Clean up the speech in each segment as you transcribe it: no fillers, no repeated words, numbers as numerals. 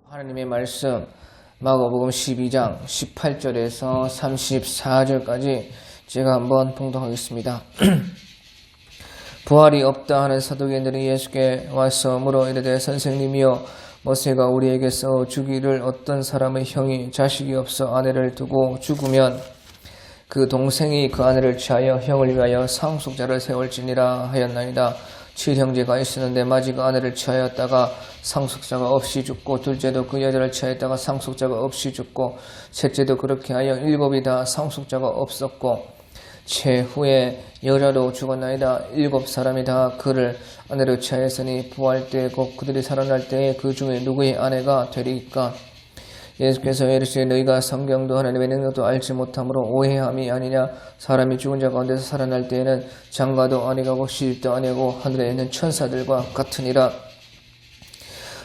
하나님의 말씀 마가복음 12장 18절에서 34절까지 제가 한번 봉독하겠습니다. 부활이 없다 하는 사두개인들이 예수께 와서 물어 이르되 선생님이여 모세가 우리에게서 주기를 어떤 사람의 형이 자식이 없어 아내를 두고 죽으면 그 동생이 그 아내를 취하여 형을 위하여 상속자를 세울지니라 하였나이다. 7형제가 있었는데 마지가 아내를 취하였다가 상속자가 없이 죽고 둘째도 그 여자를 취하였다가 상속자가 없이 죽고 셋째도 그렇게 하여 7이 다 상속자가 없었고 최후에 여자도 죽었나이다. 7사람이 다 그를 아내로 취하였으니 부활 때 곧 그들이 살아날 때에 그 중에 누구의 아내가 되리까? 예수께서 이르시되 너희가 성경도 하나님의 능력도 알지 못함으로 오해함이 아니냐. 사람이 죽은 자 가운데서 살아날 때에는 장가도 아니가고 시집도 아니고 하늘에 있는 천사들과 같으니라.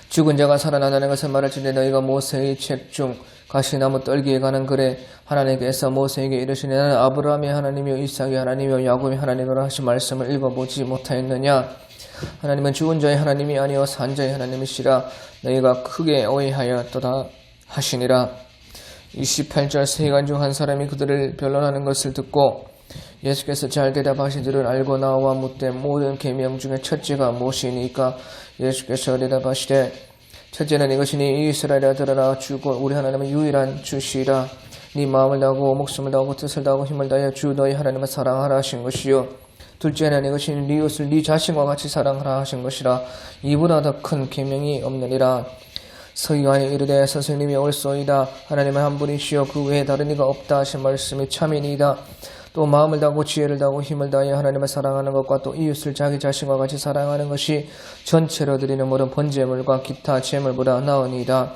죽은 자가 살아난다는 것을 말할지니 너희가 모세의 책 중 가시나무 떨기에 가는 글에 하나님께서 모세에게 이르시니 나는 아브라함의 하나님이요 이삭의 하나님이요 야곱의 하나님이라 하신 말씀을 읽어보지 못하였느냐. 하나님은 죽은 자의 하나님이 아니요 산 자의 하나님이시라. 너희가 크게 오해하였도다 하시니라. 28절 세관 중 한 사람이 그들을 변론하는 것을 듣고 예수께서 잘 대답하시기를 알고 나와 묻되 모든 계명 중에 첫째가 무엇이니까? 예수께서 대답하시되 첫째는 이것이니 이스라엘아 들으라. 주고 우리 하나님은 유일한 주시라. 네 마음을 다하고 목숨을 다하고 뜻을 다하고 힘을 다하여 주 너희 하나님을 사랑하라 하신 것이요 둘째는 이것이니 네 이웃을 네 자신과 같이 사랑하라 하신 것이라. 이보다 더 큰 계명이 없느니라. 서기관이 이르되 선생님이 옳소이다. 하나님은 한 분이시요 그 외에 다른 이가 없다 하신 말씀이 참이니이다. 또 마음을 다하고 지혜를 다하고 힘을 다하여 하나님을 사랑하는 것과 또 이웃을 자기 자신과 같이 사랑하는 것이 전체로 드리는 모든 번제물과 기타 제물보다 나으니이다.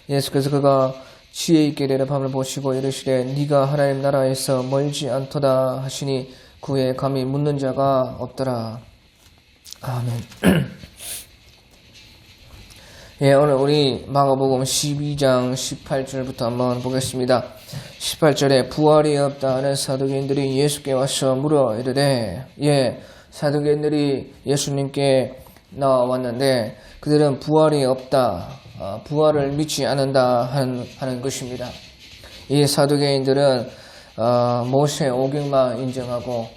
예수께서 그가 지혜 있게 대답함을 보시고 이르시되 네가 하나님 나라에서 멀지 않도다 하시니 그에 감히 묻는 자가 없더라. 아멘. 예, 오늘 우리 마가복음 12장 18절부터 한번 보겠습니다. 18절에 부활이 없다 하는 사두개인들이 예수께 와서 물어 이르되, 사두개인들이 예수님께 나왔는데 그들은 부활이 없다, 부활을 믿지 않는다 하는 것입니다. 이 사두개인들은 모세 오경만 인정하고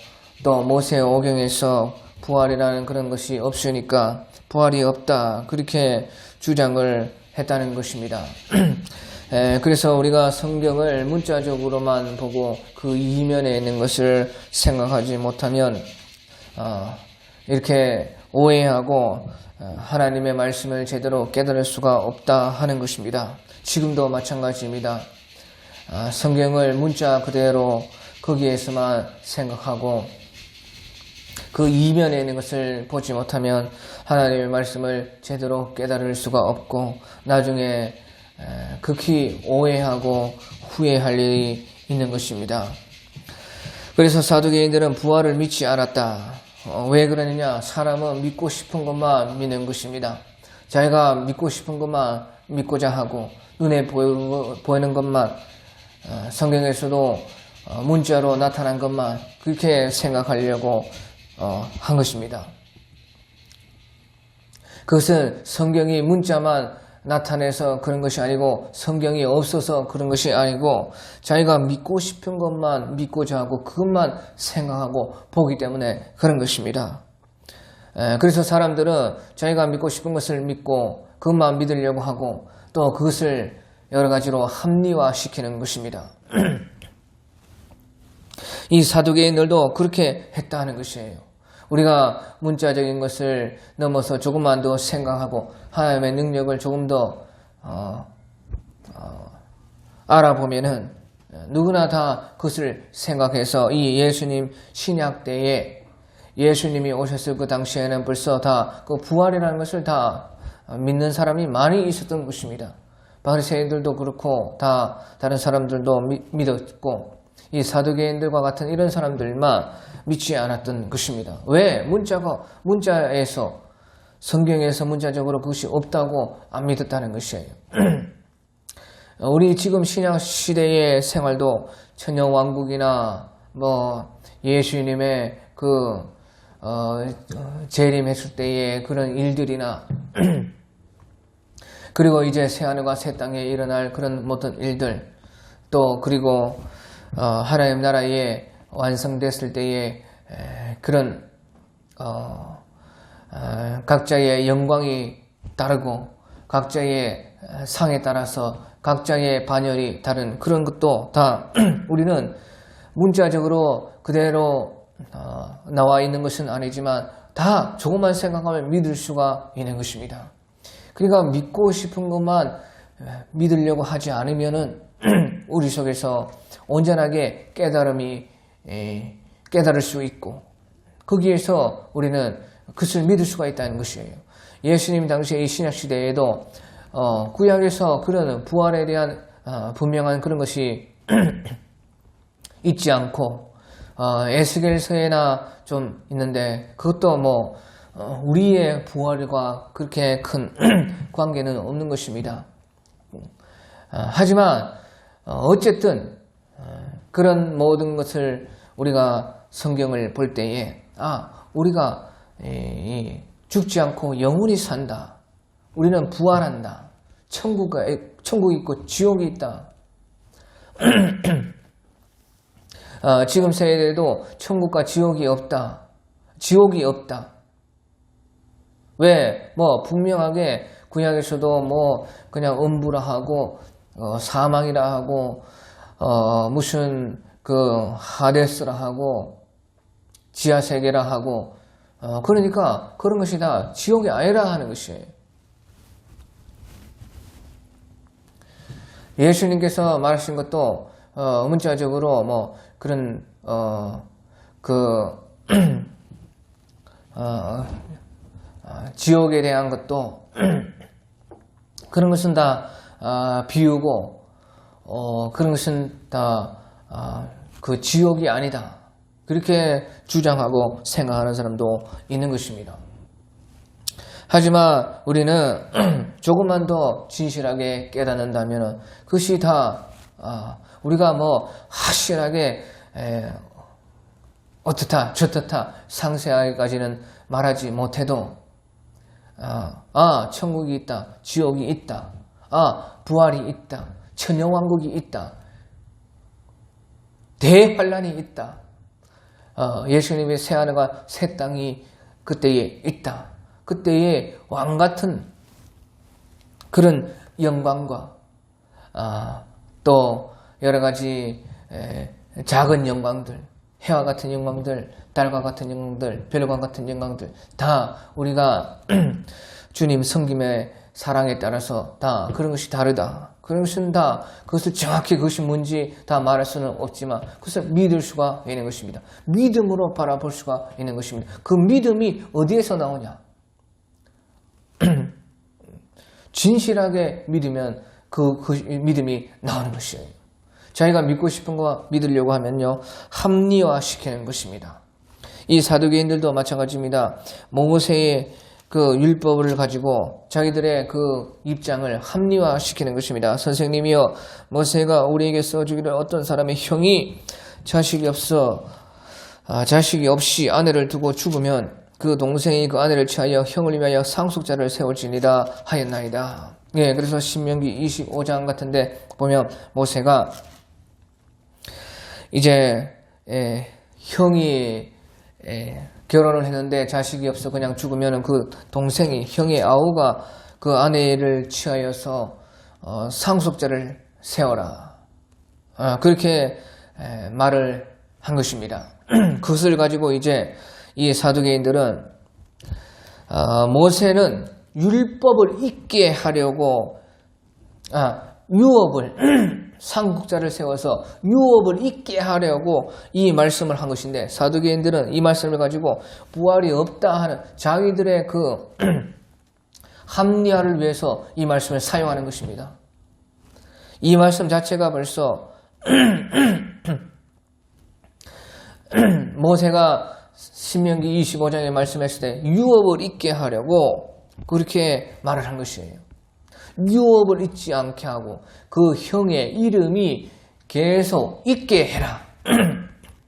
또 모세 오경에서 부활이라는 그런 것이 없으니까 부활이 없다 그렇게 주장을 했다는 것입니다. 그래서 우리가 성경을 문자적으로만 보고 그 이면에 있는 것을 생각하지 못하면 이렇게 오해하고 하나님의 말씀을 제대로 깨달을 수가 없다 하는 것입니다. 지금도 마찬가지입니다. 성경을 문자 그대로 거기에서만 생각하고 그 이면에 있는 것을 보지 못하면 하나님의 말씀을 제대로 깨달을 수가 없고 나중에 극히 오해하고 후회할 일이 있는 것입니다. 그래서 사두개인들은 부활을 믿지 않았다. 왜 그러느냐? 사람은 믿고 싶은 것만 믿는 것입니다. 자기가 믿고 싶은 것만 믿고자 하고 눈에 보이는 것만 성경에서도 문자로 나타난 것만 그렇게 생각하려고 한 것입니다. 그것은 성경이 문자만 나타내서 그런 것이 아니고 성경이 없어서 그런 것이 아니고 자기가 믿고 싶은 것만 믿고자 하고 그것만 생각하고 보기 때문에 그런 것입니다. 그래서 사람들은 자기가 믿고 싶은 것을 믿고 그것만 믿으려고 하고 또 그것을 여러 가지로 합리화시키는 것입니다. 이 사두개인들도 그렇게 했다는 것이에요. 우리가 문자적인 것을 넘어서 조금만 더 생각하고 하나님의 능력을 조금 더 알아보면은 누구나 다 그것을 생각해서 이 예수님 신약 때에 예수님이 오셨을 그 당시에는 벌써 다 그 부활이라는 것을 다 믿는 사람이 많이 있었던 것입니다. 바리새인들도 그렇고 다 다른 사람들도 믿었고 이 사두개인들과 같은 이런 사람들만 믿지 않았던 것입니다. 왜? 문자에서 성경에서 문자적으로 그것이 없다고 안 믿었다는 것이에요. 우리 지금 신약 시대의 생활도 천년왕국이나 예수님의 재림했을 때의 그런 일들이나 그리고 이제 새하늘과 새 땅에 일어날 그런 모든 일들, 또 그리고 하나님 나라에 완성됐을 때의 그런 각자의 영광이 다르고 각자의 상에 따라서 각자의 반열이 다른 그런 것도 다 우리는 문자적으로 그대로 나와 있는 것은 아니지만 다 조금만 생각하면 믿을 수가 있는 것입니다. 그러니까 믿고 싶은 것만 믿으려고 하지 않으면은 우리 속에서 온전하게 깨달을 수 있고 거기에서 우리는 그것을 믿을 수가 있다는 것이에요. 예수님 당시에 이 신약시대에도 구약에서 그런 부활에 대한 분명한 그런 것이 있지 않고 에스겔서에나 좀 있는데 그것도 우리의 부활과 그렇게 큰 관계는 없는 것입니다. 하지만 어쨌든 그런 모든 것을 우리가 성경을 볼 때에 우리가 죽지 않고 영원히 산다. 우리는 부활한다. 천국이 있고 지옥이 있다. 지금 세대에도 천국과 지옥이 없다. 지옥이 없다. 왜? 분명하게 구약에서도 그냥 음부라 하고 사망이라 하고 무슨 하데스라 하고 지하세계라 하고 그러니까 그런 것이 다 지옥이 아니라 하는 것이에요. 예수님께서 말하신 것도 문자적으로 그런 지옥에 대한 것도 그런 것은 다 비우고 그런 것은 다 그 지옥이 아니다. 그렇게 주장하고 생각하는 사람도 있는 것입니다. 하지만 우리는 조금만 더 진실하게 깨닫는다면 그것이 다 우리가 확실하게 어떻다 저떻다 상세하게까지는 말하지 못해도 천국이 있다, 지옥이 있다, 부활이 있다, 천년왕국이 있다, 대환란이 있다, 예수님의 새하늘과 새 땅이 그때에 있다. 그때의 왕같은 그런 영광과 또 여러가지 작은 영광들, 해와 같은 영광들, 달과 같은 영광들, 별과 같은 영광들 다 우리가 주님 섬김의 사랑에 따라서 다 그런 것이 다르다. 그런 것은 다 그것을 정확히 그것이 뭔지 다 말할 수는 없지만 그것을 믿을 수가 있는 것입니다. 믿음으로 바라볼 수가 있는 것입니다. 그 믿음이 어디에서 나오냐? 진실하게 믿으면 그 믿음이 나오는 것이에요. 자기가 믿고 싶은 거 믿으려고 하면요, 합리화시키는 것입니다. 이 사두개인들도 마찬가지입니다. 모세의 그 율법을 가지고 자기들의 그 입장을 합리화시키는 것입니다. 선생님이여, 모세가 우리에게 써주기를 어떤 사람의 형이 자식이 없이 아내를 두고 죽으면 그 동생이 그 아내를 취하여 형을 위하여 상속자를 세울지니라 하였나이다. 예, 그래서 신명기 25장 같은데 보면 모세가 이제 형이 결혼을 했는데 자식이 없어 그냥 죽으면 그 동생이 형의 아우가 그 아내를 취하여서 상속자를 세워라. 그렇게 말을 한 것입니다. 그것을 가지고 이제 이 사두개인들은 모세는 율법을 잊게 하려고 유업을 상속자를 세워서 유업을 잊게 하려고 이 말씀을 한 것인데, 사두개인들은 이 말씀을 가지고 부활이 없다 하는 자기들의 그 합리화를 위해서 이 말씀을 사용하는 것입니다. 이 말씀 자체가 벌써 모세가 신명기 25장에 말씀했을 때 유업을 잊게 하려고 그렇게 말을 한 것이에요. 유업을 잊지 않게 하고 그 형의 이름이 계속 있게 해라.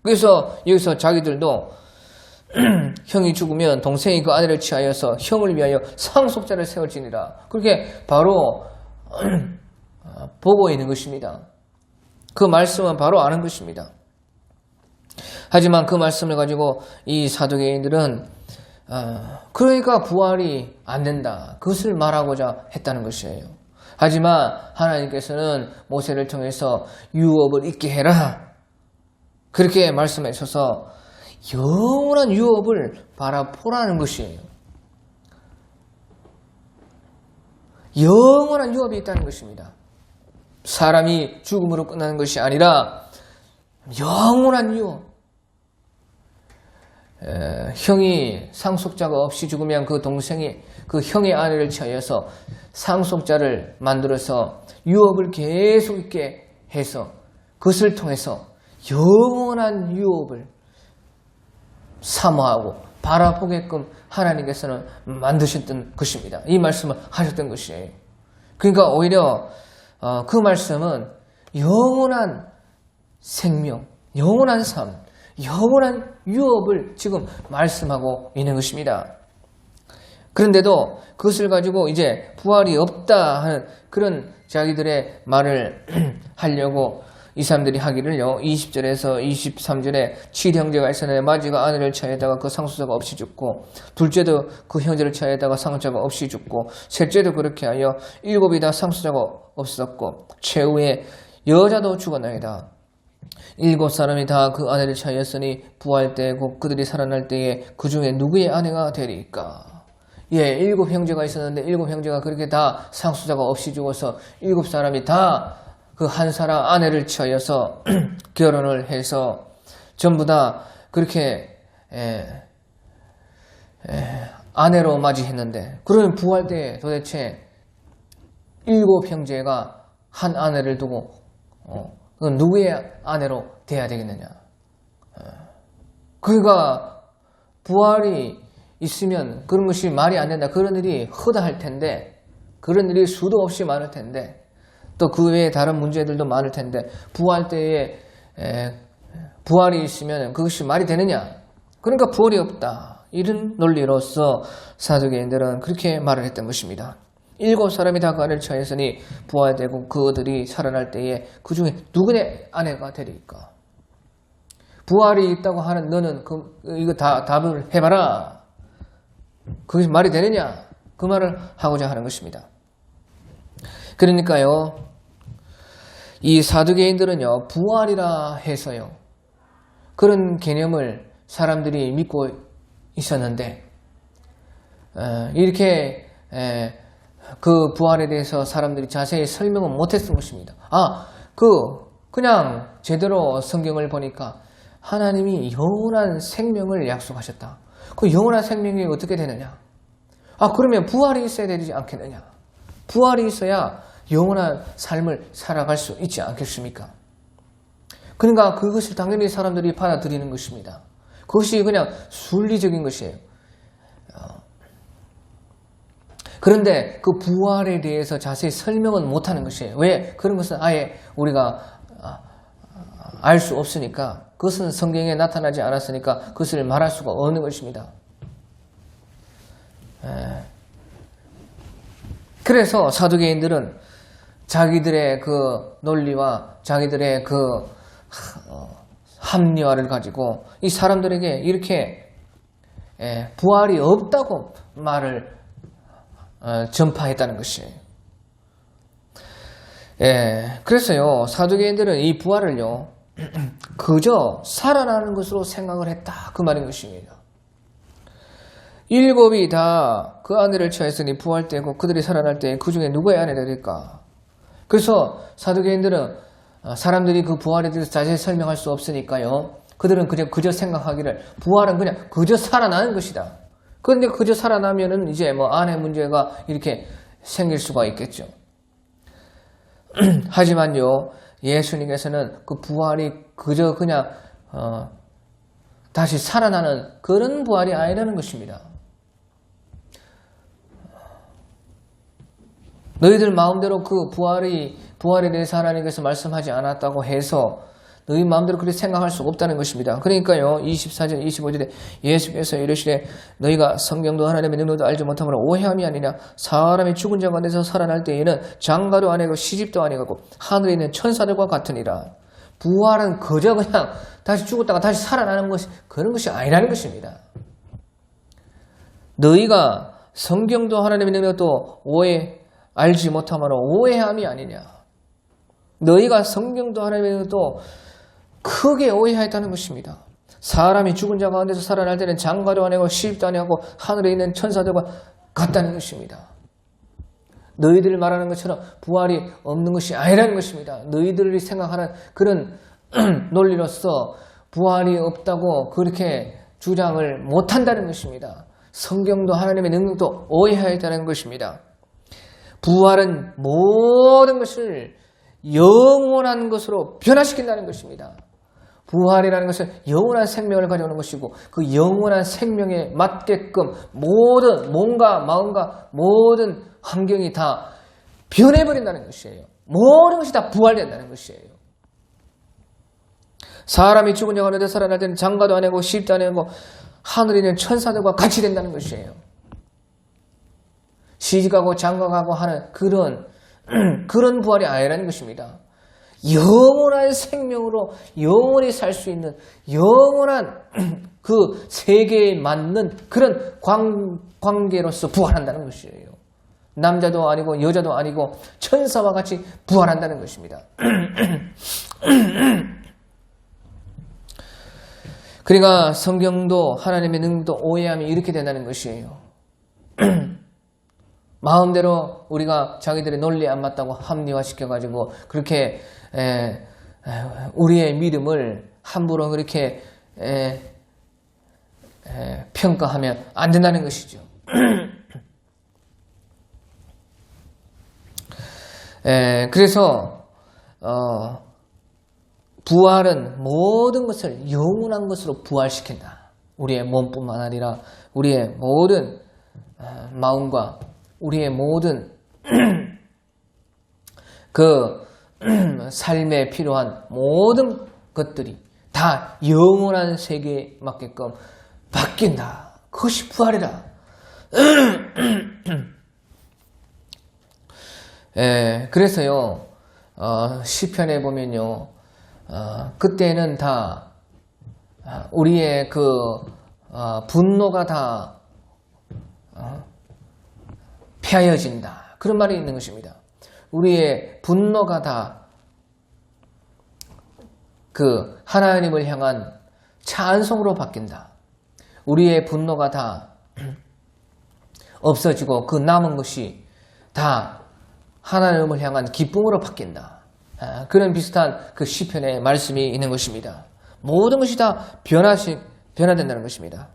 그래서 여기서 자기들도 형이 죽으면 동생이 그 아내를 취하여서 형을 위하여 상속자를 세울지니라. 그렇게 바로 보고 있는 것입니다. 그 말씀은 바로 아는 것입니다. 하지만 그 말씀을 가지고 이 사두개인들은 그러니까 부활이 안 된다. 그것을 말하고자 했다는 것이에요. 하지만 하나님께서는 모세를 통해서 유업을 잊게 해라. 그렇게 말씀하셔서 영원한 유업을 바라보라는 것이에요. 영원한 유업이 있다는 것입니다. 사람이 죽음으로 끝나는 것이 아니라 영원한 유업. 형이 상속자가 없이 죽으면 그 동생이 그 형의 아내를 취하여서 상속자를 만들어서 유업을 계속 있게 해서 그것을 통해서 영원한 유업을 사모하고 바라보게끔 하나님께서는 만드셨던 것입니다. 이 말씀을 하셨던 것이에요. 그러니까 오히려 그 말씀은 영원한 생명, 영원한 삶, 영원한 유업을 지금 말씀하고 있는 것입니다. 그런데도 그것을 가지고 이제 부활이 없다 하는 그런 자기들의 말을 하려고 이 사람들이 하기를요. 20절에서 23절에 7형제가 있었는데 마지가 아내를 취하였다가 그 상속자가 없이 죽고 둘째도 그 형제를 취하였다가 상속자가 없이 죽고 셋째도 그렇게 하여 7이 다 상속자가 없었고 최후에 여자도 죽었나이다. 7사람이 다 그 아내를 취하였으니 부활 때 곧 그들이 살아날 때에 그 중에 누구의 아내가 되리까? 7형제가 있었는데 7형제가 그렇게 다 상속자가 없이 죽어서 7사람이 다 그 한 사람 아내를 취하여서 결혼을 해서 전부 다 그렇게 아내로 맞이했는데 그러면 부활 때 도대체 7형제가 한 아내를 두고 누구의 아내로 돼야 되겠느냐. 그러니까 부활이 있으면 그런 것이 말이 안 된다. 그런 일이 허다할 텐데 그런 일이 수도 없이 많을 텐데 또 그 외에 다른 문제들도 많을 텐데 부활 때에 부활이 있으면 그것이 말이 되느냐. 그러니까 부활이 없다. 이런 논리로서 사두개인들은 그렇게 말을 했던 것입니다. 7사람이 다 그 아내를 취하였으니 부활되고 그들이 살아날 때에 그 중에 누구의 아내가 되리까? 부활이 있다고 하는 너는 이거 다 답을 해봐라. 그것이 말이 되느냐? 그 말을 하고자 하는 것입니다. 그러니까요, 이 사두개인들은요, 부활이라 해서요, 그런 개념을 사람들이 믿고 있었는데, 이렇게 그 부활에 대해서 사람들이 자세히 설명은 못했던 것입니다. 그냥 제대로 성경을 보니까 하나님이 영원한 생명을 약속하셨다. 그 영원한 생명이 어떻게 되느냐? 그러면 부활이 있어야 되지 않겠느냐? 부활이 있어야 영원한 삶을 살아갈 수 있지 않겠습니까? 그러니까 그것을 당연히 사람들이 받아들이는 것입니다. 그것이 그냥 순리적인 것이에요. 그런데 그 부활에 대해서 자세히 설명은 못하는 것이에요. 왜? 그런 것은 아예 우리가 알 수 없으니까, 그것은 성경에 나타나지 않았으니까 그것을 말할 수가 없는 것입니다. 그래서 사두개인들은 자기들의 그 논리와 자기들의 그 합리화를 가지고 이 사람들에게 이렇게 부활이 없다고 말을 전파했다는 것이에요. 그래서요, 사두개인들은 이 부활을요, 그저 살아나는 것으로 생각을 했다. 그 말인 것입니다. 7이 다 그 아내를 취하였으니 부활 때고 그들이 살아날 때 그 중에 누구의 아내가 될까? 그래서 사두개인들은 사람들이 그 부활에 대해서 자세히 설명할 수 없으니까요. 그들은 그저 생각하기를 부활은 그냥 그저 살아나는 것이다. 그런데 그저 살아나면은 이제 뭐 아내 문제가 이렇게 생길 수가 있겠죠. 하지만요, 예수님께서는 그 부활이 그저 그냥 다시 살아나는 그런 부활이 아니라는 것입니다. 너희들 마음대로 그 부활에 대해서 하나님께서 말씀하지 않았다고 해서 너희 마음대로 그렇게 생각할 수 없다는 것입니다. 그러니까요, 24절, 25절에 예수께서 이르시되 너희가 성경도 하나님의 능력도 알지 못함으로 오해함이 아니냐. 사람이 죽은 자 가운데서 살아날 때에는 장가도 아니고 시집도 아니고 하늘에 있는 천사들과 같으니라. 부활은 그저 그냥 다시 죽었다가 다시 살아나는 것이 그런 것이 아니라는 것입니다. 너희가 성경도 하나님의 능력도 알지 못함으로 오해함이 아니냐. 너희가 성경도 하나님의 능력도 크게 오해하였다는 것입니다. 사람이 죽은 자 가운데서 살아날 때는 장가도 아니고 시집도 아니고 하늘에 있는 천사들과 같다는 것입니다. 너희들이 말하는 것처럼 부활이 없는 것이 아니라는 것입니다. 너희들이 생각하는 그런 논리로서 부활이 없다고 그렇게 주장을 못한다는 것입니다. 성경도 하나님의 능력도 오해하였다는 것입니다. 부활은 모든 것을 영원한 것으로 변화시킨다는 것입니다. 부활이라는 것은 영원한 생명을 가져오는 것이고 그 영원한 생명에 맞게끔 모든 몸과 마음과 모든 환경이 다 변해버린다는 것이에요. 모든 것이 다 부활된다는 것이에요. 사람이 죽은 자 가운데 살아날 때는 장가도 아니고 시집도 아니고 하늘에 있는 천사들과 같이 된다는 것이에요. 시집가고 장가가고 하는 그런 부활이 아니라는 것입니다. 영원한 생명으로 영원히 살 수 있는 영원한 그 세계에 맞는 그런 관계로서 부활한다는 것이에요. 남자도 아니고 여자도 아니고 천사와 같이 부활한다는 것입니다. 그러니까 성경도 하나님의 능력도 오해함이 이렇게 된다는 것이에요. 마음대로 우리가 자기들의 논리에 안 맞다고 합리화시켜가지고 그렇게 우리의 믿음을 함부로 그렇게 평가하면 안 된다는 것이죠. 그래서 부활은 모든 것을 영원한 것으로 부활시킨다. 우리의 몸뿐만 아니라 우리의 모든 마음과 우리의 모든 그 삶에 필요한 모든 것들이 다 영원한 세계에 맞게끔 바뀐다. 그것이 부활이다. 그래서요, 시편에 보면요, 그때는 다 우리의 그 분노가 다 폐하여진다. 그런 말이 있는 것입니다. 우리의 분노가 다 그 하나님을 향한 찬송으로 바뀐다. 우리의 분노가 다 없어지고 그 남은 것이 다 하나님을 향한 기쁨으로 바뀐다. 그런 비슷한 그 시편의 말씀이 있는 것입니다. 모든 것이 다 변화된다는 것입니다.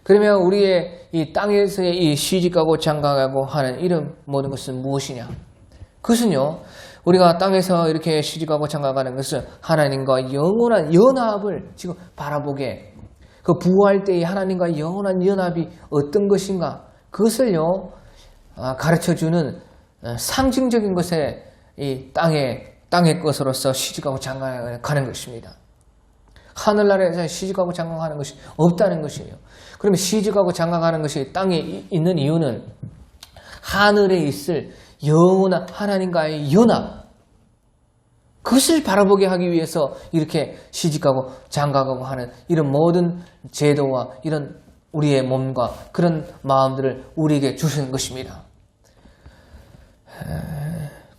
그러면 우리의 이 땅에서의 이 시집가고 장가가고 하는 이런 모든 것은 무엇이냐? 그것은요, 우리가 땅에서 이렇게 시집가고 장가가는 것은 하나님과 영원한 연합을 지금 바라보게, 그 부활 때의 하나님과 영원한 연합이 어떤 것인가, 그것을요, 가르쳐주는 상징적인 것에 이 땅의 것으로서 시집가고 장가가는 것입니다. 하늘나라에서 시집가고 장가가는 것이 없다는 것이에요. 그러면 시집가고 장가가는 것이 땅에 있는 이유는 하늘에 있을 영원한 하나님과의 연합, 그것을 바라보게 하기 위해서 이렇게 시집가고 장가가고 하는 이런 모든 제도와 이런 우리의 몸과 그런 마음들을 우리에게 주시는 것입니다.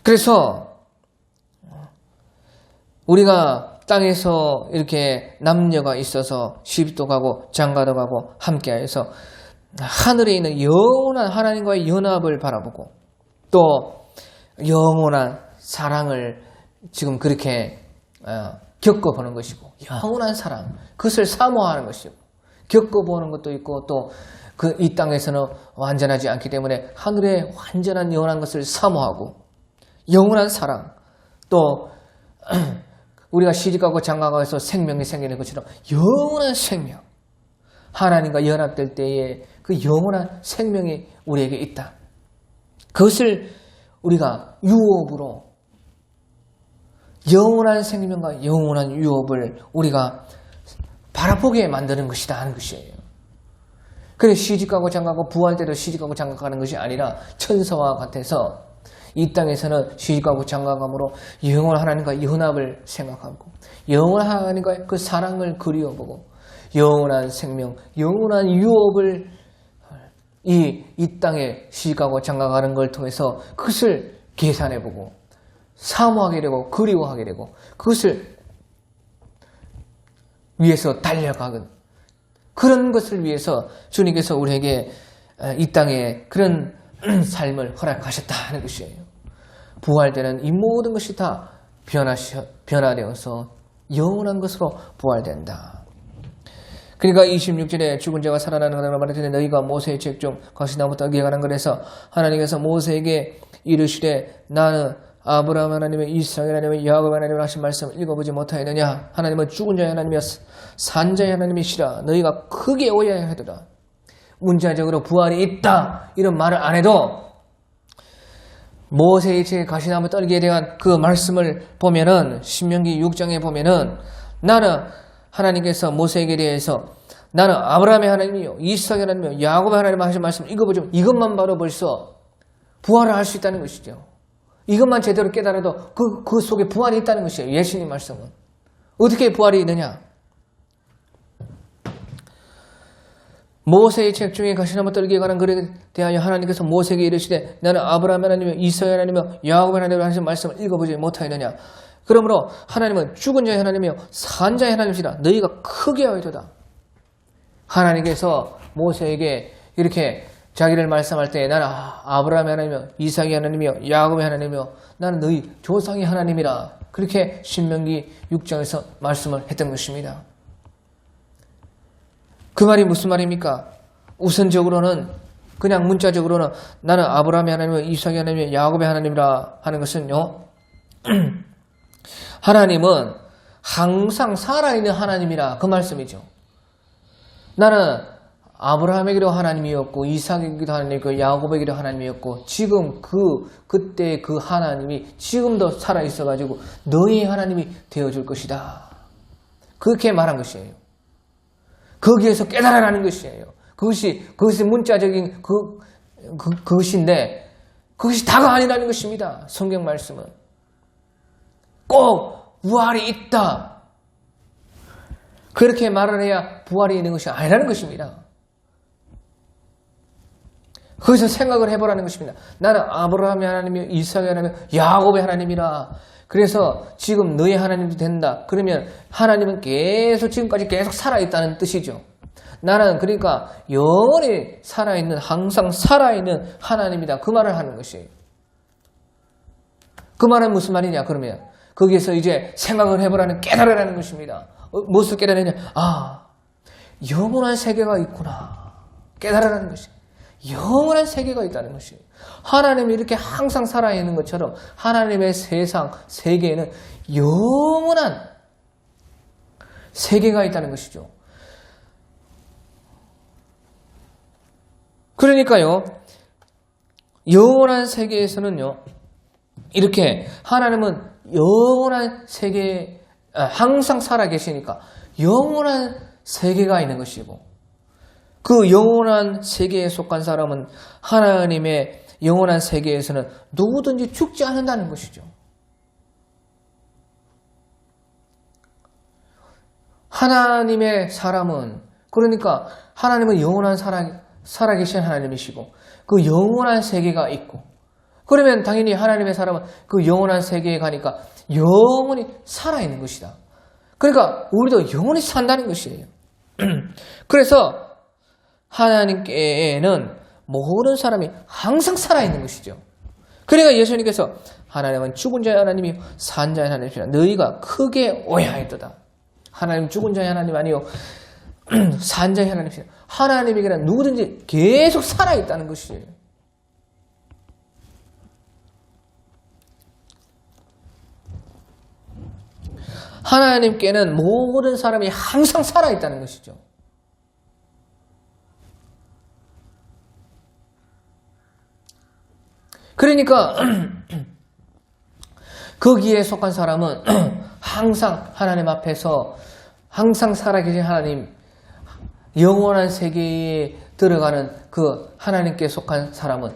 그래서 우리가 땅에서 이렇게 남녀가 있어서 시집도 가고 장가도 가고 함께해서 하늘에 있는 영원한 하나님과의 연합을 바라보고 또 영원한 사랑을 지금 그렇게 겪어보는 것이고, 영원한 사랑, 그것을 사모하는 것이고, 겪어보는 것도 있고, 또 이 땅에서는 완전하지 않기 때문에 하늘의 완전한 영원한 것을 사모하고, 영원한 사랑, 또 우리가 시집가고 장가가서 생명이 생기는 것처럼 영원한 생명, 하나님과 연합될 때에 그 영원한 생명이 우리에게 있다. 그것을 우리가 유업으로 영원한 생명과 영원한 유업을 우리가 바라보게 만드는 것이다 하는 것이에요. 그래 시집가고 장가고 부활 때도 시집가고 장가가는 것이 아니라 천사와 같아서 이 땅에서는 시집가고 장가감으로 영원한 하나님과 연합을 생각하고 영원한 하나님과의 그 사랑을 그리워보고 영원한 생명, 영원한 유업을 이 땅에 시집가고 장가가는 걸 통해서 그것을 계산해보고 사모하게 되고 그리워하게 되고 그것을 위해서 달려가는 그런 것을 위해서 주님께서 우리에게 이 땅에 그런 삶을 허락하셨다 하는 것이에요. 부활되는 이 모든 것이 다 변화되어서 영원한 것으로 부활된다. 그러니까 26절에 죽은 자가 살아나는 것을 말할 너희가 모세의 책 중 가시나무 따기에 관한 것에서 하나님께서 모세에게 이르시되 나는 아브라함 하나님의 이삭 하나님의 야곱 하나님을 하신 말씀을 읽어보지 못하였느냐. 하나님은 죽은 자의 하나님이여 산 자의 하나님이시라. 너희가 크게 오해하여 하더라. 문자적으로 부활이 있다 이런 말을 안 해도 모세의 책에 가시나무 떨기에 대한 그 말씀을 보면은 신명기 6장에 보면은 나는 하나님께서 모세에게 대해서 나는 아브라함의 하나님이요 이삭의 하나님이요 야곱의 하나님 하신 말씀을 읽어보죠. 이것만 바로 벌써 부활을 할 수 있다는 것이죠. 이것만 제대로 깨달아도 그 속에 부활이 있다는 것이에요. 예수님 말씀은. 어떻게 부활이 있느냐? 모세의 책 중에 가시나무 떨기에 관한 글에 대하여 하나님께서 모세에게 이르시되 나는 아브라함의 하나님이며 이삭의 하나님이며 야곱의 하나님이며 하신 말씀을 읽어보지 못하였느냐. 그러므로 하나님은 죽은 자의 하나님이며 산 자의 하나님이시라. 너희가 크게 하여도다. 하나님께서 모세에게 이렇게 자기를 말씀할 때 나는 아브라함의 하나님이며 이삭의 하나님이며 야곱의 하나님이며 나는 너희 조상의 하나님이라. 그렇게 신명기 6장에서 말씀을 했던 것입니다. 그 말이 무슨 말입니까? 우선적으로는 그냥 문자적으로는 나는 아브라함의 하나님이며 이삭의 하나님이며 야곱의 하나님이라 하는 것은요. 하나님은 항상 살아있는 하나님이라 그 말씀이죠. 나는 아브라함에게도 하나님이었고 이삭에게도 하나님이었고 야곱에게도 하나님이었고 지금 그때 그 하나님이 지금도 살아있어가지고 너희 하나님이 되어줄 것이다. 그렇게 말한 것이에요. 거기에서 깨달아라는 것이에요. 그것이 문자적인 그것인데 그것이 다가 아니라는 것입니다. 성경 말씀은. 꼭 부활이 있다. 그렇게 말을 해야 부활이 있는 것이 아니라는 것입니다. 거기서 생각을 해보라는 것입니다. 나는 아브라함의 하나님이요 이삭의 하나님이요 야곱의 하나님이라. 그래서 지금 너의 하나님도 된다. 그러면 하나님은 지금까지 계속 살아있다는 뜻이죠. 나는 그러니까 영원히 살아있는 항상 살아있는 하나님이다. 그 말을 하는 것이에요. 그 말은 무슨 말이냐 그러면 거기에서 이제 생각을 해보라는 깨달으라는 것입니다. 무엇을 깨달으냐? 영원한 세계가 있구나. 깨달으라는 것이에요. 영원한 세계가 있다는 것이에요. 하나님이 이렇게 항상 살아있는 것처럼 하나님의 세계에는 영원한 세계가 있다는 것이죠. 그러니까요, 영원한 세계에서는요, 이렇게 하나님은 영원한 세계에 항상 살아계시니까 영원한 세계가 있는 것이고 그 영원한 세계에 속한 사람은 하나님의 영원한 세계에서는 누구든지 죽지 않는다는 것이죠. 하나님의 사람은 그러니까 하나님은 영원한 살아계신 하나님이시고 그 영원한 세계가 있고 그러면 당연히 하나님의 사람은 그 영원한 세계에 가니까 영원히 살아있는 것이다. 그러니까 우리도 영원히 산다는 것이에요. 그래서 하나님께는 모든 사람이 항상 살아있는 것이죠. 그러니까 예수님께서 하나님은 죽은 자의 하나님이요 산 자의 하나님이시라. 너희가 크게 오해하였도다. 하나님 죽은 자의 하나님 아니요 산 자의 하나님이시라. 하나님에게는 누구든지 계속 살아있다는 것이에요. 하나님께는 모든 사람이 항상 살아있다는 것이죠. 그러니까 거기에 속한 사람은 항상 하나님 앞에서 항상 살아계신 하나님, 영원한 세계에 들어가는 그 하나님께 속한 사람은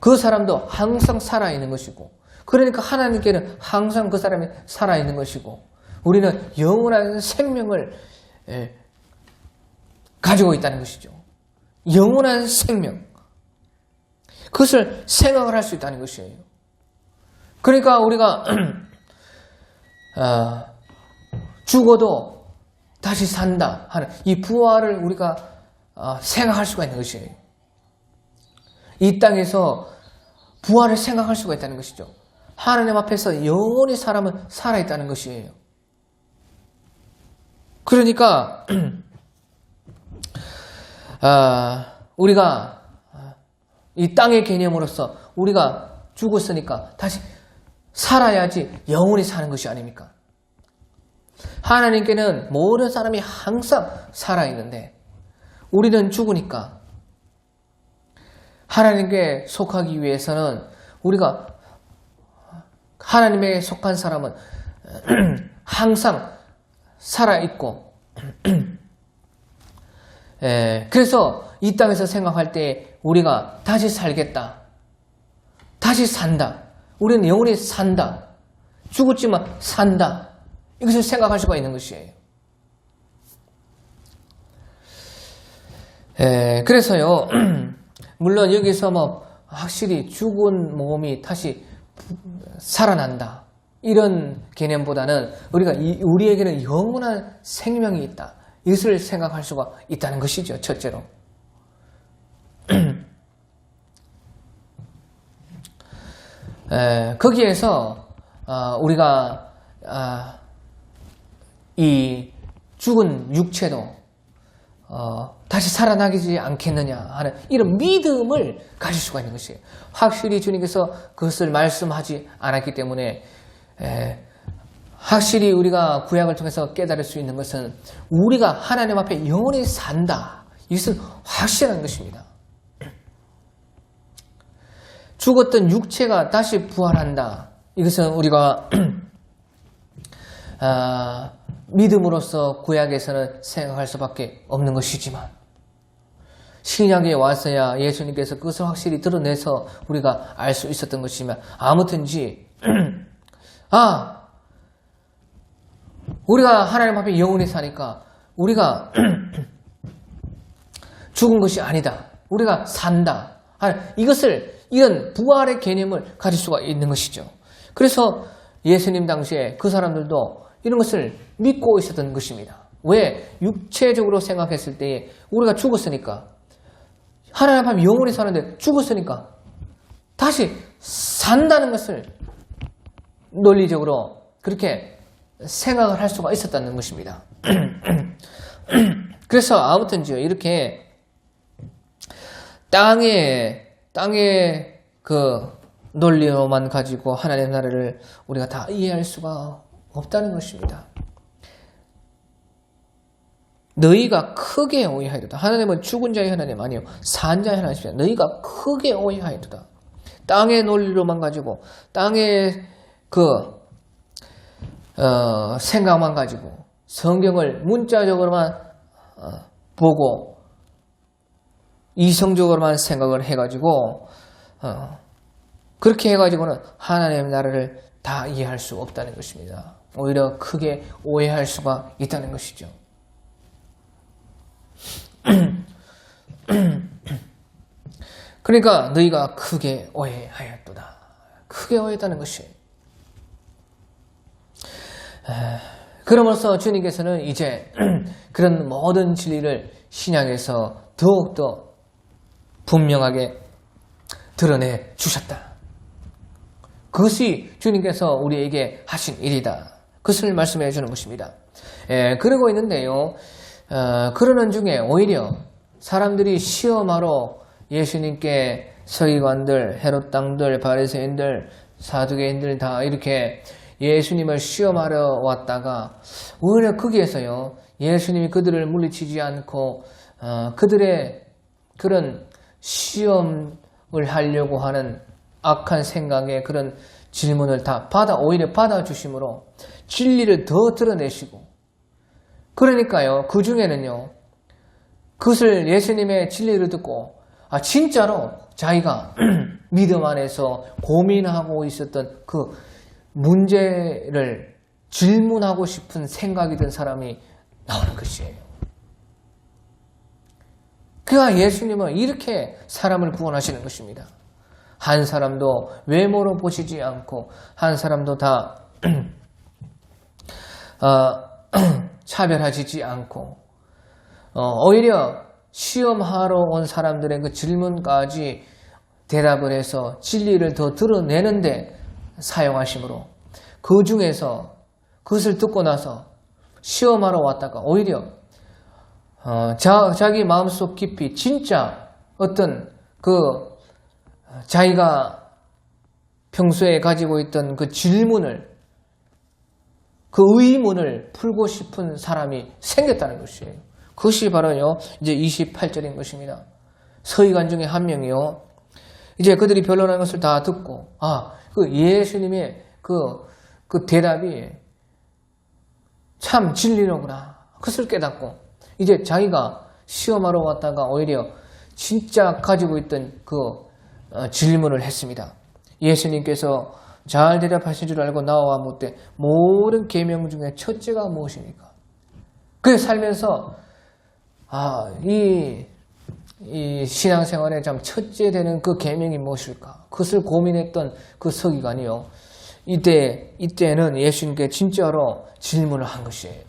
그 사람도 항상 살아있는 것이고, 그러니까 하나님께는 항상 그 사람이 살아있는 것이고, 우리는 영원한 생명을 가지고 있다는 것이죠. 영원한 생명. 그것을 생각을 할 수 있다는 것이에요. 그러니까 우리가 죽어도 다시 산다 하는 이 부활을 우리가 생각할 수가 있는 것이에요. 이 땅에서 부활을 생각할 수가 있다는 것이죠. 하나님 앞에서 영원히 사람은 살아있다는 것이에요. 그러니까 우리가 이 땅의 개념으로서 우리가 죽었으니까 다시 살아야지 영원히 사는 것이 아닙니까? 하나님께는 모든 사람이 항상 살아있는데 우리는 죽으니까 하나님께 속하기 위해서는 우리가 하나님에 속한 사람은 항상 살아있고 그래서 이 땅에서 생각할 때 우리가 다시 살겠다, 다시 산다, 우리는 영원히 산다, 죽었지만 산다, 이것을 생각할 수가 있는 것이에요. 그래서요, 물론 여기서 뭐 확실히 죽은 몸이 다시 살아난다 이런 개념보다는 우리에게는 영원한 생명이 있다, 이것을 생각할 수가 있다는 것이죠. 첫째로 거기에서 우리가 이 죽은 육체도 다시 살아나지 않겠느냐 하는 이런 믿음을 가질 수가 있는 것이에요. 확실히 주님께서 그것을 말씀하지 않았기 때문에 확실히 우리가 구약을 통해서 깨달을 수 있는 것은 우리가 하나님 앞에 영원히 산다, 이것은 확실한 것입니다. 죽었던 육체가 다시 부활한다, 이것은 우리가 믿음으로써 구약에서는 생각할 수밖에 없는 것이지만 신약에 와서야 예수님께서 그것을 확실히 드러내서 우리가 알 수 있었던 것이지만, 아무튼지 우리가 하나님 앞에 영원히 사니까 우리가 죽은 것이 아니다, 우리가 산다, 이런 부활의 개념을 가질 수가 있는 것이죠. 그래서 예수님 당시에 그 사람들도 이런 것을 믿고 있었던 것입니다. 왜? 육체적으로 생각했을 때에 우리가 죽었으니까, 하나님 앞에 영원히 사는데 죽었으니까 다시 산다는 것을 논리적으로 그렇게 생각을 할 수가 있었다는 것입니다. 그래서 아무튼지요, 이렇게 땅의 그 논리로만 가지고 하나님의 나라를 우리가 다 이해할 수가 없다는 것입니다. 너희가 크게 오해하였도다. 하나님은 죽은 자의 하나님 아니요, 산 자의 하나님이십니다. 너희가 크게 오해하였도다. 땅의 논리로만 가지고, 땅의 생각만 가지고, 성경을 문자적으로만 보고 이성적으로만 생각을 해가지고 그렇게 해가지고는 하나님의 나라를 다 이해할 수 없다는 것입니다. 오히려 크게 오해할 수가 있다는 것이죠. 그러니까 너희가 크게 오해하였도다. 크게 오해했다는 것이. 그러면서 주님께서는 이제 그런 모든 진리를 신약에서 더욱더 분명하게 드러내 주셨다. 그것이 주님께서 우리에게 하신 일이다. 그것을 말씀해 주는 것입니다. 그러고 있는데요, 그러는 중에 오히려 사람들이 시험하러 예수님께 서기관들, 헤롯 당들, 바리새인들, 사두개인들 다 이렇게 예수님을 시험하러 왔다가 오히려 거기에서요, 예수님이 그들을 물리치지 않고 그들의 그런 시험을 하려고 하는 악한 생각에 그런 질문을 다 오히려 받아주심으로 진리를 더 드러내시고, 그러니까요, 그 중에는요, 그것을 예수님의 진리를 듣고, 진짜로 자기가 믿음 안에서 고민하고 있었던 그 문제를 질문하고 싶은 생각이 든 사람이 나오는 것이에요. 그가 예수님은 이렇게 사람을 구원하시는 것입니다. 한 사람도 외모로 보시지 않고, 한 사람도 다 차별하지 않고, 오히려 시험하러 온 사람들의 그 질문까지 대답을 해서 진리를 더 드러내는데 사용하심으로, 그 중에서 그것을 듣고 나서 시험하러 왔다가 오히려 자기 마음속 깊이 진짜 어떤 자기가 평소에 가지고 있던 그 질문을, 그 의문을 풀고 싶은 사람이 생겼다는 것이에요. 그것이 바로요, 이제 28절인 것입니다. 서기관 중에 한 명이요, 이제 그들이 변론한 것을 다 듣고, 그 예수님의 그 대답이 참 진리로구나, 그것을 깨닫고, 이제 자기가 시험하러 왔다가 오히려 진짜 가지고 있던 그 질문을 했습니다. 예수님께서 잘 대답하신 줄 알고 나와 묻되 모든 계명 중에 첫째가 무엇입니까? 그 살면서 이 신앙생활에 참 첫째 되는 그 계명이 무엇일까? 그것을 고민했던 그 서기관이요, 이때는 예수님께 진짜로 질문을 한 것이에요.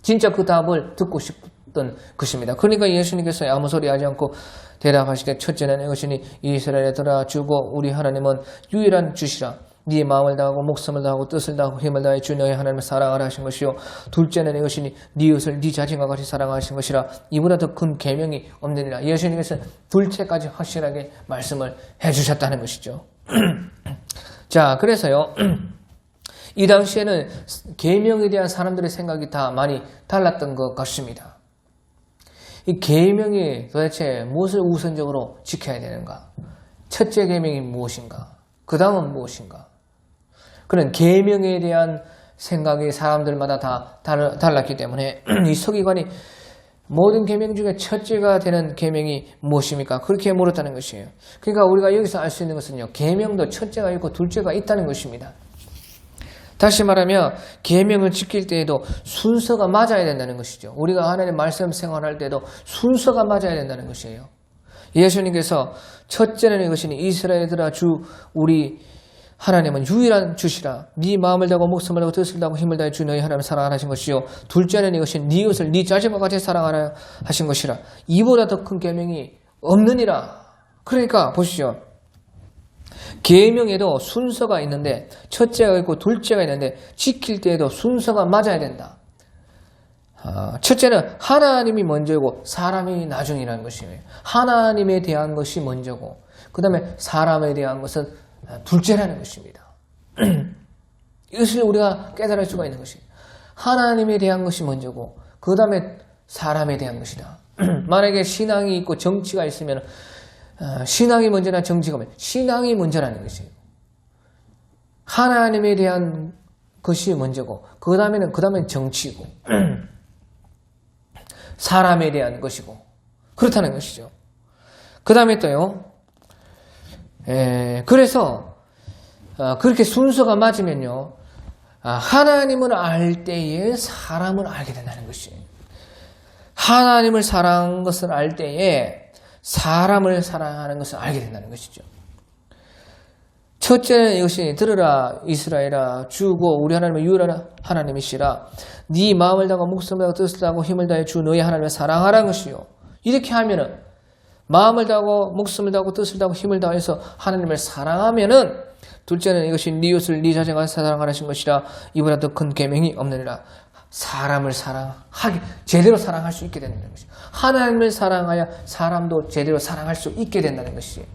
진짜 그 답을 듣고 싶던 것입니다. 그러니까 예수님께서 아무 소리 하지 않고 대답하시기에, 첫째는 이것이니 이스라엘에 들어 주고 우리 하나님은 유일한 주시라. 네 마음을 다하고 목숨을 다하고 뜻을 다하고 힘을 다해 주 너의 하나님을 사랑하라 하신 것이요, 둘째는 이것이니 네 이웃을 네 자신과 같이 사랑하신 것이라. 이보다 더 큰 계명이 없느니라. 예수님께서 둘째까지 확실하게 말씀을 해주셨다는 것이죠. 자, 그래서요, 이 당시에는 계명에 대한 사람들의 생각이 다 많이 달랐던 것 같습니다. 이 계명이 도대체 무엇을 우선적으로 지켜야 되는가? 첫째 계명이 무엇인가? 그 다음은 무엇인가? 그런 계명에 대한 생각이 사람들마다 다 달랐기 때문에 이 서기관이 모든 계명 중에 첫째가 되는 계명이 무엇입니까? 그렇게 물었다는 것이에요. 그러니까 우리가 여기서 알 수 있는 것은요, 계명도 첫째가 있고 둘째가 있다는 것입니다. 다시 말하면 계명을 지킬 때에도 순서가 맞아야 된다는 것이죠. 우리가 하나님의 말씀 생활할 때도 순서가 맞아야 된다는 것이에요. 예수님께서 첫째는 이것이니 이스라엘들아 주 우리 하나님은 유일한 주시라. 네 마음을 다하고 목숨을 다하고 뜻을 다하고 힘을 다해 주 너희 하나님을 사랑하라 하신 것이요, 둘째는 이것이 네 이웃을 네 자신과 같이 사랑하라 하신 것이라. 이보다 더 큰 계명이 없느니라. 그러니까 보시죠, 계명에도 순서가 있는데, 첫째가 있고 둘째가 있는데 지킬 때에도 순서가 맞아야 된다. 첫째는 하나님이 먼저고 사람이 나중이라는 것이에요. 하나님에 대한 것이 먼저고 그 다음에 사람에 대한 것은 둘째라는 것입니다. 이것을 우리가 깨달을 수가 있는 것이에요. 하나님에 대한 것이 먼저고 그 다음에 사람에 대한 것이다. 만약에 신앙이 있고 정치가 있으면 신앙이 먼저나 정치가 먼저, 신앙이 먼저라는 것이에요. 하나님에 대한 것이 먼저고 그 다음에는 정치고 사람에 대한 것이고 그렇다는 것이죠. 그 다음에 또요, 그래서 그렇게 순서가 맞으면요, 하나님을 알 때에 사람을 알게 된다는 것이에요. 하나님을 사랑하는 것을 알 때에 사람을 사랑하는 것을 알게 된다는 것이죠. 첫째는 이것이 들으라 이스라엘아 주고 우리 하나님은 유일한 하나님이시라. 네 마음을 다하고 목숨을 다하고 뜻을 다하고 힘을 다해 주 너희 하나님을 사랑하라는 것이요. 이렇게 하면은 마음을 다하고 목숨을 다하고 뜻을 다하고 힘을 다해서 하나님을 사랑하면은, 둘째는 이것이 네 이웃을 네 자신과 사랑하라신 것이라. 이보다 더 큰 계명이 없느니라. 사람을 제대로 사랑할 수 있게 된다는 것이죠. 하나님을 사랑하여 사람도 제대로 사랑할 수 있게 된다는 것이에요.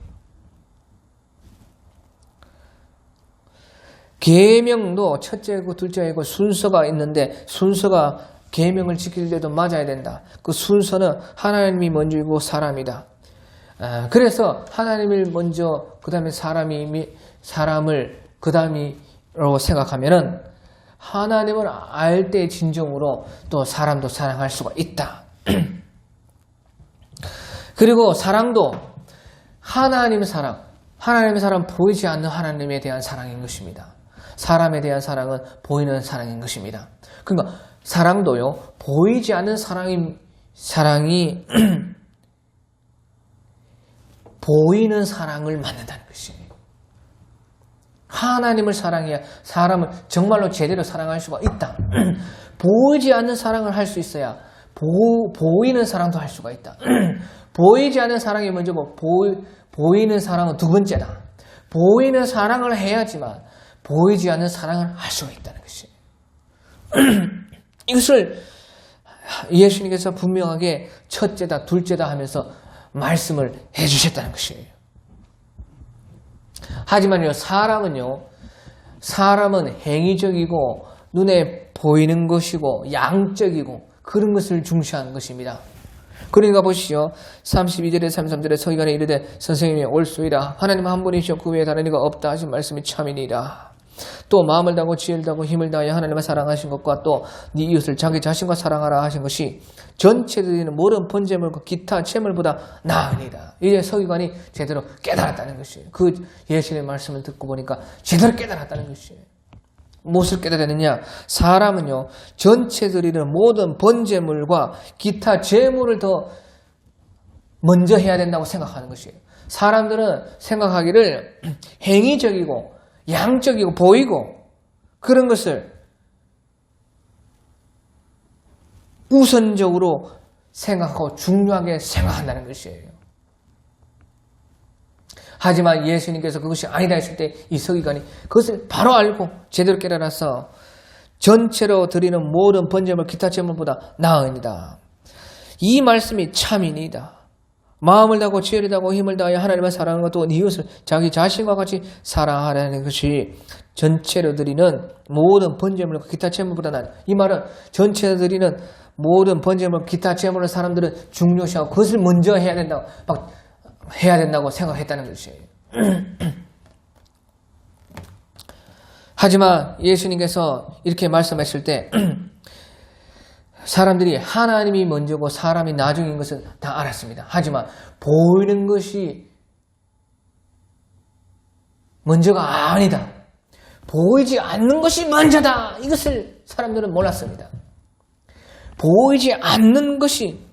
계명도 첫째고 둘째고 순서가 있는데 순서가 계명을 지킬 때도 맞아야 된다. 그 순서는 하나님이 먼저이고 사람이다. 그래서 하나님을 먼저 그 다음에 사람을 그 다음으로 생각하면은 하나님을 알 때 진정으로 또 사람도 사랑할 수가 있다. 그리고 사랑도 하나님의 사랑 보이지 않는 하나님에 대한 사랑인 것입니다. 사람에 대한 사랑은 보이는 사랑인 것입니다. 그러니까 사랑도요, 보이지 않는 사랑이 보이는 사랑을 만든다는 것이에요. 하나님을 사랑해야 사람을 정말로 제대로 사랑할 수가 있다. 보이지 않는 사랑을 할 수 있어야 보이는 사랑도 할 수가 있다. 보이지 않는 사랑이 먼저고 보이는 사랑은 두 번째다. 보이는 사랑을 해야지만 보이지 않는 사랑을 할 수가 있다는 것이에요. 이것을 예수님께서 분명하게 첫째다, 둘째다 하면서 말씀을 해주셨다는 것이에요. 하지만요, 사람은 행위적이고 눈에 보이는 것이고 양적이고 그런 것을 중시하는 것입니다. 그러니까 보시죠. 32절에 33절에 서기관이 이르되 선생님이 옳소이다. 하나님 한 분이시오. 그 외에 다른 이가 없다 하신 말씀이 참이니라. 또 마음을 다하고 지혜를 다하고 힘을 다하여 하나님을 사랑하신 것과 또 네 이웃을 자기 자신과 사랑하라 하신 것이 전체 드리는 모든 번제물과 기타 제물보다 나으니라. 이제 서기관이 제대로 깨달았다는 것이에요. 그 예수님의 말씀을 듣고 보니까 제대로 깨달았다는 것이에요. 무엇을 깨달았느냐? 사람은요, 전체 드리는 모든 번제물과 기타 제물을 더 먼저 해야 된다고 생각하는 것이에요. 사람들은 생각하기를 행위적이고 양적이고 보이고 그런 것을 우선적으로 생각하고 중요하게 생각한다는 것이에요. 하지만 예수님께서 그것이 아니다 했을 때 이 서기관이 그것을 바로 알고 제대로 깨달아서 전체로 드리는 모든 번제물 기타 제물보다 나으니라. 이 말씀이 참이니이다. 마음을 다하고 지혜를 다하고 힘을 다하여 하나님을 사랑하는 것도 이웃을 자기 자신과 같이 사랑하라는 것이 전체로 드리는 모든 번제물과 기타 제물보다 나은. 이 말은 전체로 드리는 모든 번제물 기타 제물을 사람들은 중요시하고 그것을 먼저 해야 된다고 생각했다는 것이에요. 하지만 예수님께서 이렇게 말씀하실 때 사람들이 하나님이 먼저고 사람이 나중인 것은 다 알았습니다. 하지만 보이는 것이 먼저가 아니다. 보이지 않는 것이 먼저다. 이것을 사람들은 몰랐습니다. 보이지 않는 것이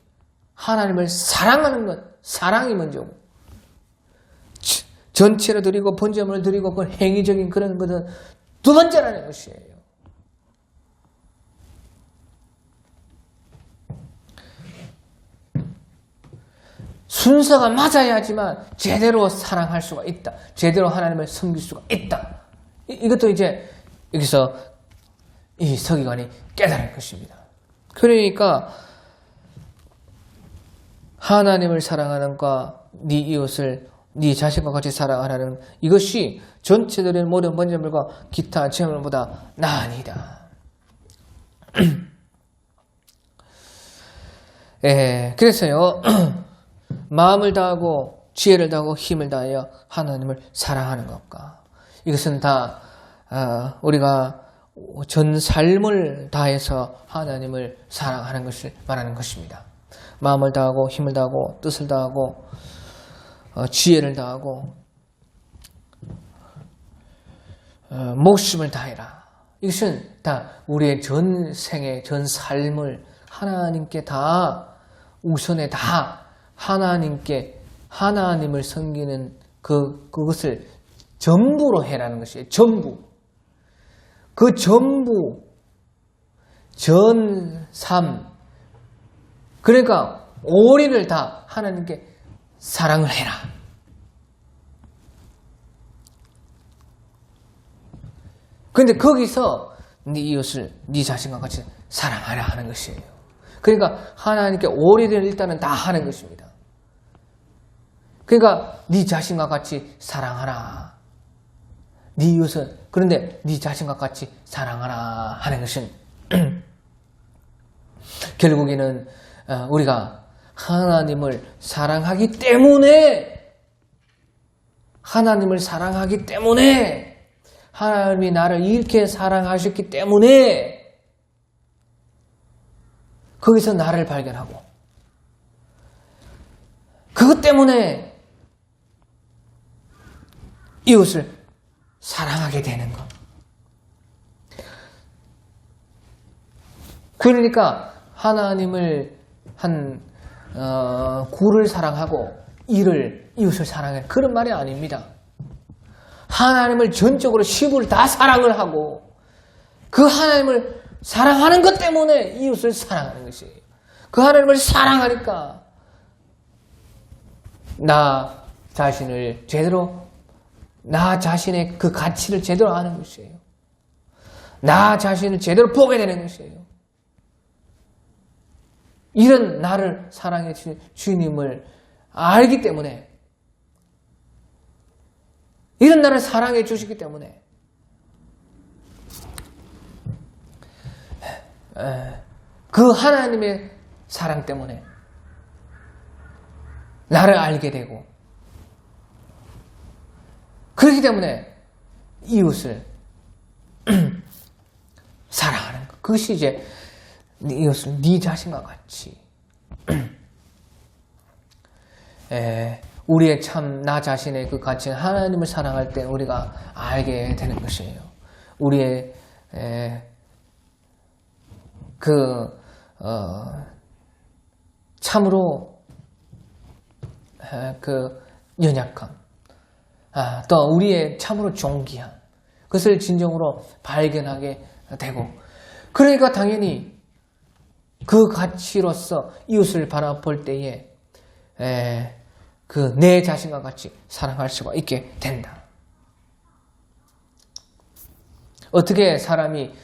하나님을 사랑하는 것, 사랑이 먼저고 전체로 드리고 번제물을 드리고 그 행위적인 그런 것은 두 번째라는 것이에요. 순서가 맞아야지만 제대로 사랑할 수가 있다. 제대로 하나님을 섬길 수가 있다. 이것도 이제 여기서 이 서기관이 깨달은 것입니다. 그러니까 하나님을 사랑하는 것과 네 이웃을 네 자신과 같이 사랑하라는 이것이 전체적인 모든 번제물과 기타 제물보다 나으니라. 그래서요. 마음을 다하고 지혜를 다하고 힘을 다하여 하나님을 사랑하는 것과 이것은 다 우리가 전 삶을 다해서 하나님을 사랑하는 것을 말하는 것입니다. 마음을 다하고 힘을 다하고 뜻을 다하고 지혜를 다하고 목숨을 다해라. 이것은 다 우리의 전생의 전 삶을 하나님께 다 우선에 다 하나님을 섬기는 그것을 전부로 해라는 것이에요. 전부. 그 전부, 전 삶. 그러니까 오리를 다 하나님께 사랑을 해라. 그런데 거기서 네 이웃을 네 자신과 같이 사랑하라 하는 것이에요. 그러니까 하나님께 오리를 일단은 다 하는 것입니다. 그러니까 네 자신과 같이 사랑하라. 네 이웃은 그런데 네 자신과 같이 사랑하라 하는 것은 결국에는 우리가 하나님을 사랑하기 때문에 하나님이 나를 이렇게 사랑하셨기 때문에 거기서 나를 발견하고 그것 때문에 이웃을 사랑하게 되는 것. 그러니까 하나님을 구를 사랑하고 이웃을 사랑해. 그런 말이 아닙니다. 하나님을 전적으로 10을 다 사랑을 하고 그 하나님을 사랑하는 것 때문에 이웃을 사랑하는 것이에요. 그 하나님을 사랑하니까 나 자신의 그 가치를 제대로 아는 것이에요. 나 자신을 제대로 보게 되는 것이에요. 이런 나를 사랑해 주신 주님을 알기 때문에 이런 나를 사랑해 주시기 때문에 그 하나님의 사랑 때문에 나를 알게 되고 그렇기 때문에 이웃을 사랑하는 것. 그것이 이제 이웃을 네 자신과 같이 우리의 참 나 자신의 그 가치는 하나님을 사랑할 때 우리가 알게 되는 것이에요. 우리의 참으로 그 연약함, 또 우리의 참으로 존귀함, 그것을 진정으로 발견하게 되고, 그러니까 당연히 그 가치로서 이웃을 바라볼 때에 그 내 자신과 같이 사랑할 수가 있게 된다. 어떻게 사람이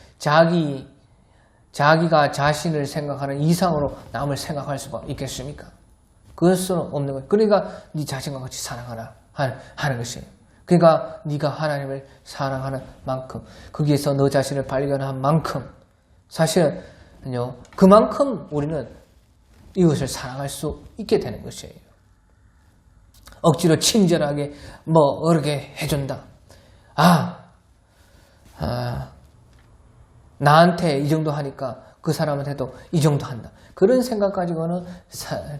자기가 자신을 생각하는 이상으로 남을 생각할 수가 있겠습니까? 그럴 수는 없는 거예요. 그러니까 네 자신과 같이 사랑하라 하는 것이에요. 그러니까 네가 하나님을 사랑하는 만큼, 거기에서 너 자신을 발견한 만큼, 사실은요, 그만큼 우리는 이웃을 사랑할 수 있게 되는 것이에요. 억지로 친절하게 그렇게 해준다. 나한테 이 정도 하니까 그 사람한테도 이 정도 한다. 그런 생각 가지고는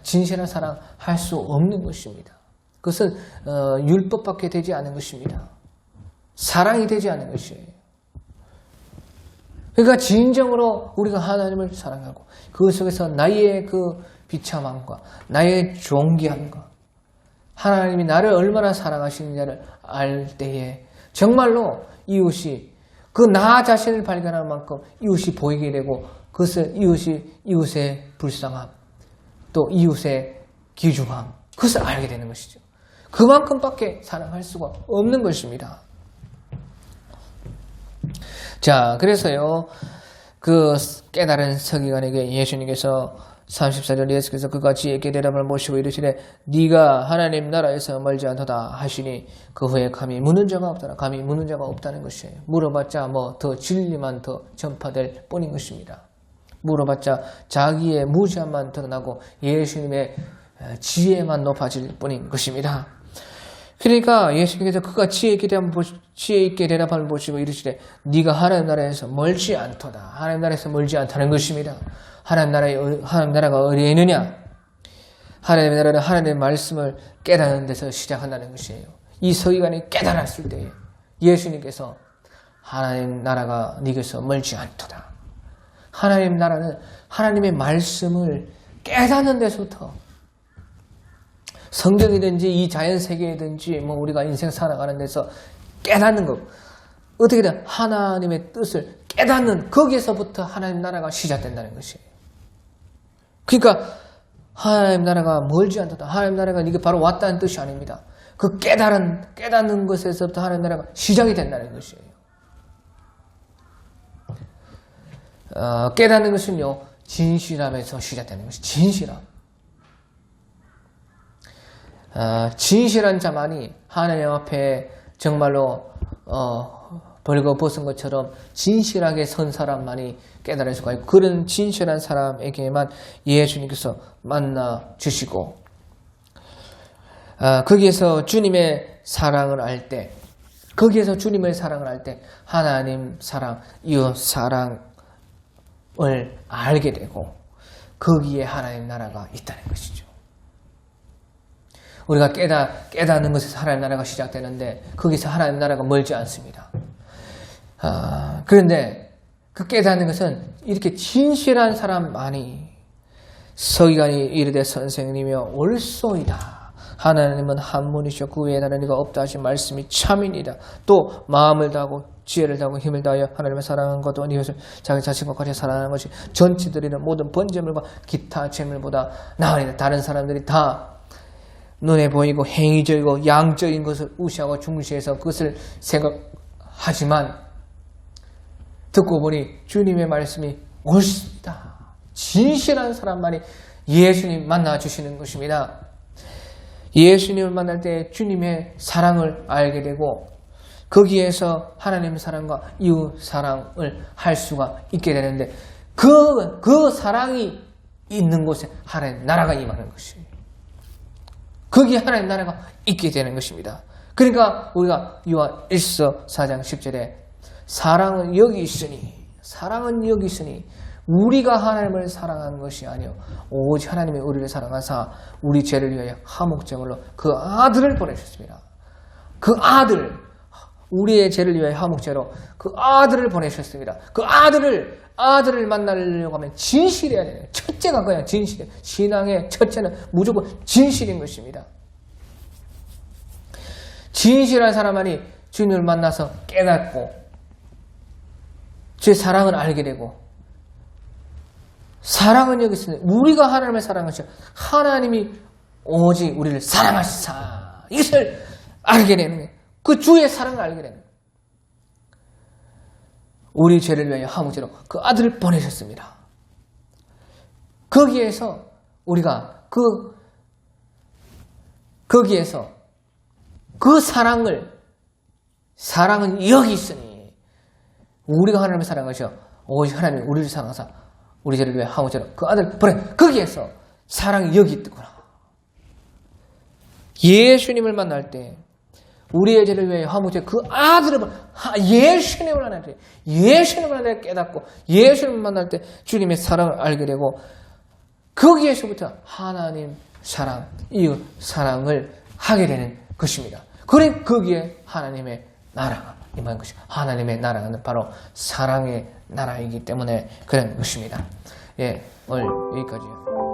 진실한 사랑 할 수 없는 것입니다. 그것은 율법밖에 되지 않은 것입니다. 사랑이 되지 않은 것이에요. 그러니까 진정으로 우리가 하나님을 사랑하고 그 속에서 나의 그 비참함과 나의 존귀함과 하나님이 나를 얼마나 사랑하시느냐를 알 때에 정말로 이웃이 그 나 자신을 발견할 만큼 이웃이 보이게 되고 그것을 이웃의 불쌍함 또 이웃의 귀중함 그것을 알게 되는 것이죠. 그만큼밖에 사랑할 수가 없는 것입니다. 자, 그래서요, 그 깨달은 서기관에게 예수님께서 34절 예수께서 그가 지혜있게 대답을 모시고 이르시되 네가 하나님 나라에서 멀지 않도다 하시니 그 후에 감히 묻는 자가 없더라. 감히 묻는 자가 없다는 것이에요. 물어봤자 더 진리만 더 전파될 뿐인 것입니다. 물어봤자 자기의 무지함만 드러나고 예수님의 지혜만 높아질 뿐인 것입니다. 그러니까 예수님께서 그가 지혜 있게 대답함을 보시고 이르시되 네가 하나님 나라에서 멀지 않도다. 하나님 나라에서 멀지 않다는 것입니다. 하나님 나라가 어디에 있느냐? 하나님의 나라는 하나님의 말씀을 깨닫는 데서 시작한다는 것이에요. 이 서기관이 깨달았을 때 예수님께서 하나님 나라가 네게서 멀지 않도다. 하나님 나라는 하나님의 말씀을 깨닫는 데서부터 성경이든지 이 자연세계이든지 우리가 인생 살아가는 데서 깨닫는 것. 어떻게든 하나님의 뜻을 깨닫는 거기에서부터 하나님 나라가 시작된다는 것이에요. 그러니까 하나님 나라가 멀지 않다. 하나님 나라가 이게 바로 왔다는 뜻이 아닙니다. 그 깨닫는 것에서부터 하나님 나라가 시작이 된다는 것이에요. 깨닫는 것은요, 진실함에서 시작되는 것이 진실함. 진실한 자만이 하나님 앞에 정말로 벌거벗은 것처럼 진실하게 선 사람만이 깨달을 수가 있고 그런 진실한 사람에게만 예수님께서 만나 주시고 거기에서 주님의 사랑을 알 때 하나님 사랑, 이웃 사랑을 알게 되고 거기에 하나님 나라가 있다는 것이죠. 우리가 깨닫는 것에서 하나님 나라가 시작되는데 거기서 하나님 나라가 멀지 않습니다. 그런데 그 깨닫는 것은 이렇게 진실한 사람만이 서기관이 이르되 선생님이여 옳소이다. 하나님은 한 분이시오. 그 외에 다른 이가 없다 하신 말씀이 참이니라. 또 마음을 다하고 지혜를 다하고 힘을 다하여 하나님을 사랑하는 것도 이웃을 자기 자신과 같이 사랑하는 것이 전치 드리는 모든 번제물과 기타 제물보다 나으리라. 다른 사람들이 다 눈에 보이고 행위적이고 양적인 것을 우시하고 중시해서 그것을 생각하지만 듣고 보니 주님의 말씀이 옳습니다. 진실한 사람만이 예수님 만나주시는 것입니다. 예수님을 만날 때 주님의 사랑을 알게 되고 거기에서 하나님의 사랑과 이웃 사랑을 할 수가 있게 되는데 그 사랑이 있는 곳에 하나님 나라가 임하는 것이에요. 거기에 하나님 나라가 있게 되는 것입니다. 그러니까 우리가 요한 1서 4장 10절에 사랑은 여기 있으니 우리가 하나님을 사랑한 것이 아니요 오직 하나님이 우리를 사랑하사 우리 죄를 위하여 화목제물로 그 아들을 보내셨습니다. 그 아들, 우리의 죄를 위하여 화목제로 그 아들을 보내셨습니다. 그 아들을 만나려고 하면 진실해야 돼요. 첫째가 그냥 진실이에요. 신앙의 첫째는 무조건 진실인 것입니다. 진실한 사람만이 주님을 만나서 깨닫고 주의 사랑을 알게 되고 사랑은 여기 있습니다. 우리가 하나님을 사랑하시오. 하나님이 오직 우리를 사랑하시사. 이것을 알게 되는 거예요. 그 주의 사랑을 알게 되는 거예요. 우리 죄를 위하여 화목제로 그 아들을 보내셨습니다. 거기에서 우리가 거기에서 그 사랑은 여기 있으니 우리가 하나님을 사랑하시오. 오직 하나님이 우리를 사랑하사 우리 죄를 위해 화목제로 그 아들 보내. 거기에서 사랑이 여기 있구나. 예수님을 만날 때 우리의 죄를 위해 화목제 그 아들을 예수님을 만날 때 깨닫고 예수님을 만날 때 주님의 사랑을 알게 되고 거기에서부터 하나님 사랑, 이웃 사랑을 하게 되는 것입니다. 그래 거기에 하나님의 나라가 임한 것입니다. 하나님의 나라는 바로 사랑의 나라이기 때문에 그런 것입니다. 예, 오늘 여기까지요.